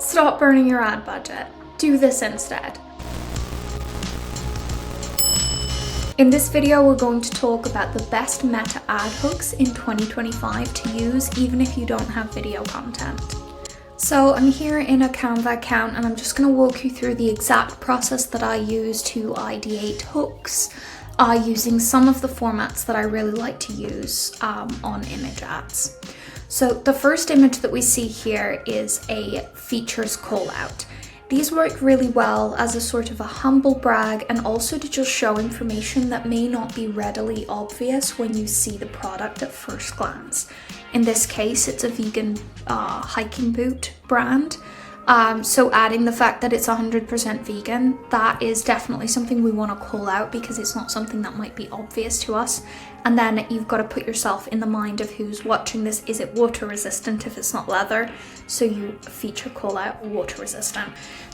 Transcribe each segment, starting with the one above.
Stop burning your ad budget. Do this instead. In this video, we're going to talk about the best meta ad hooks in 2025 to use even if you don't have video content. So I'm here in a Canva account and I'm just going to walk you through the exact process that I use to ideate hooks using some of the formats that I really like to use on image ads. So the first image that we see here is a features call out. These work really well as a sort of a humble brag and also to just show information that may not be readily obvious when you see the product at first glance. In this case, it's a vegan hiking boot brand. So adding the fact that it's 100% vegan, that is definitely something we want to call out because it's not something that might be obvious to us. And then you've got to put yourself in the mind of who's watching this. Is it water resistant if it's not leather? So you feature call out water resistant.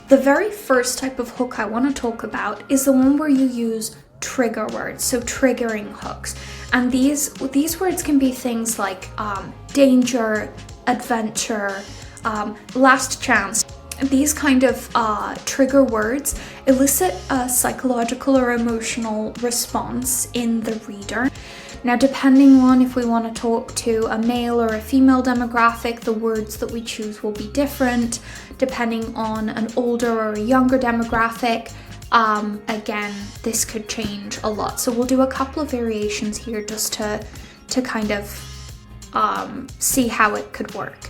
The very first type of hook I want to talk about is the one where you use trigger words, so triggering hooks. And these words can be things like danger, adventure, last chance. These kind of trigger words elicit a psychological or emotional response in the reader. Now, depending on if we want to talk to a male or a female demographic, the words that we choose will be different. Depending on an older or a younger demographic, again, this could change a lot. So we'll do a couple of variations here just to kind of see how it could work.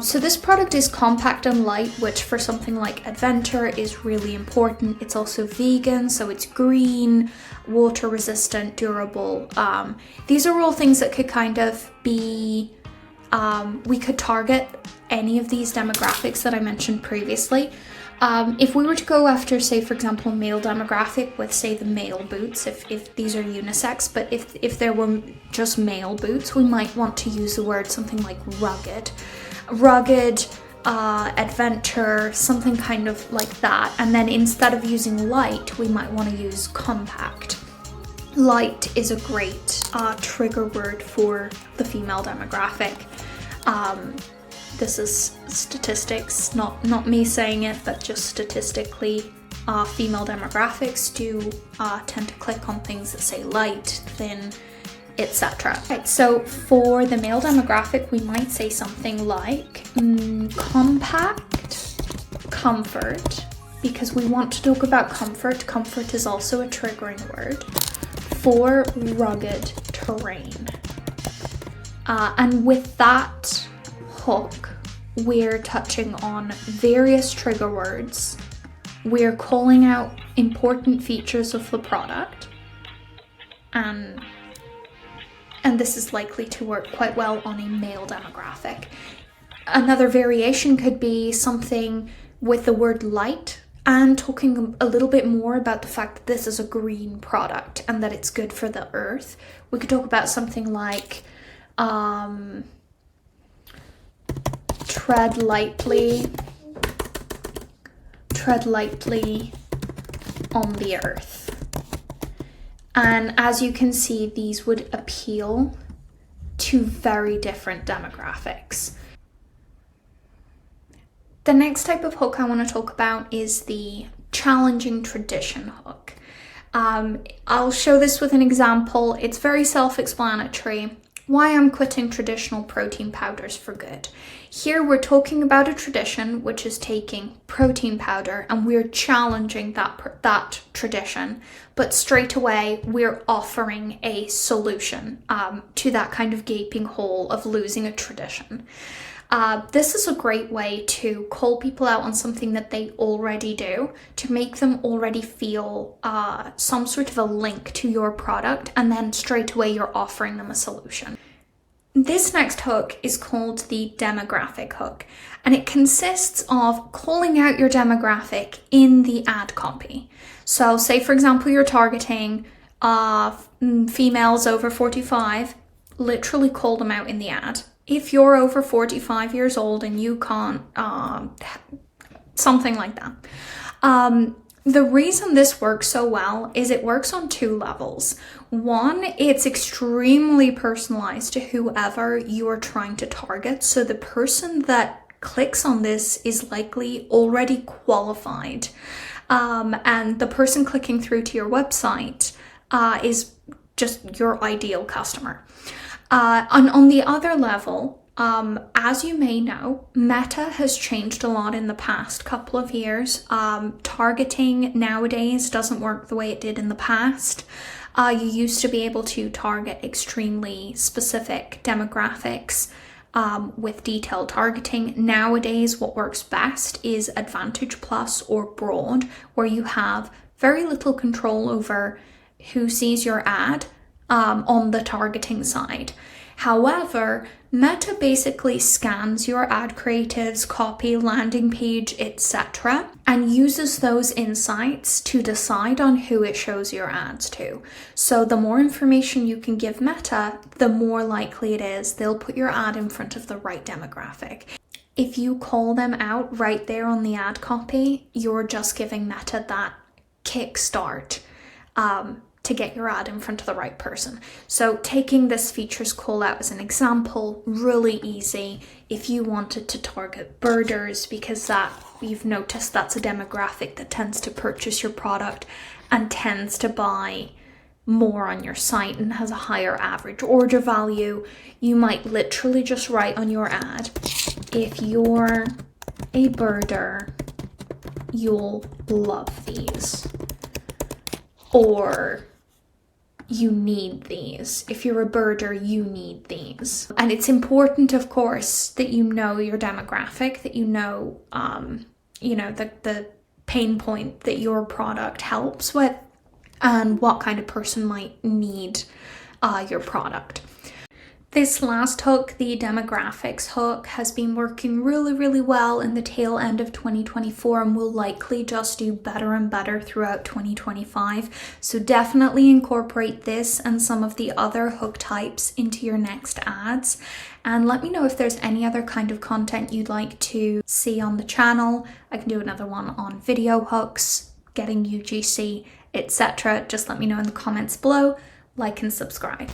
So this product is compact and light, which for something like adventure is really important. It's also vegan, so it's green, water resistant, durable. These are all things that could kind of be, we could target any of these demographics that I mentioned previously. If we were to go after, say, for example, male demographic with, say, the male boots, if these are unisex, but if there were just male boots, we might want to use the word something like rugged, adventure, something kind of like that. And then instead of using light, we might want to use compact. Light is a great trigger word for the female demographic. This is statistics, not me saying it, but just statistically, female demographics do tend to click on things that say light, thin, etc. Right, so for the male demographic, we might say something like compact, comfort, because we want to talk about comfort. Comfort is also a triggering word for rugged terrain. And with that hook, we're touching on various trigger words. We're calling out important features of the product, and this is likely to work quite well on a male demographic. Another variation could be something with the word light and talking a little bit more about the fact that this is a green product and that it's good for the earth. We could talk about something like tread lightly on the earth. And as you can see, these would appeal to very different demographics. The next type of hook I want to talk about is the challenging tradition hook. I'll show this with an example. It's very self-explanatory. Why I'm quitting traditional protein powders for good. Here we're talking about a tradition which is taking protein powder and we're challenging that tradition, but straight away we're offering a solution to that kind of gaping hole of losing a tradition. This is a great way to call people out on something that they already do, to make them already feel some sort of a link to your product, and then straight away you're offering them a solution. This next hook is called the demographic hook, and it consists of calling out your demographic in the ad copy. So say, for example, you're targeting females over 45, literally call them out in the ad. If you're over 45 years old and you can't, something like that. The reason this works so well is it works on two levels. One, it's extremely personalized to whoever you are trying to target. So the person that clicks on this is likely already qualified. And the person clicking through to your website is just your ideal customer. And on the other level, as you may know, Meta has changed a lot in the past couple of years. Targeting nowadays doesn't work the way it did in the past. You used to be able to target extremely specific demographics with detailed targeting. Nowadays, what works best is Advantage Plus or Broad, where you have very little control over who sees your ad on the targeting side. However, Meta basically scans your ad creatives, copy, landing page, etc., and uses those insights to decide on who it shows your ads to. So the more information you can give Meta, the more likely it is they'll put your ad in front of the right demographic. If you call them out right there on the ad copy, you're just giving Meta that kickstart to get your ad in front of the right person. So taking this features call out as an example, really easy if you wanted to target birders, because that you've noticed that's a demographic that tends to purchase your product and tends to buy more on your site and has a higher average order value. You might literally just write on your ad, if you're a birder, you'll love these. Or you need these. If you're a birder, you need these. And it's important, of course, that you know your demographic, that you know, the pain point that your product helps with and what kind of person might need your product. This last hook, the demographics hook, has been working really, really well in the tail end of 2024 and will likely just do better and better throughout 2025. So definitely incorporate this and some of the other hook types into your next ads. And let me know if there's any other kind of content you'd like to see on the channel. I can do another one on video hooks, getting UGC, etc. Just let me know in the comments below. Like and subscribe.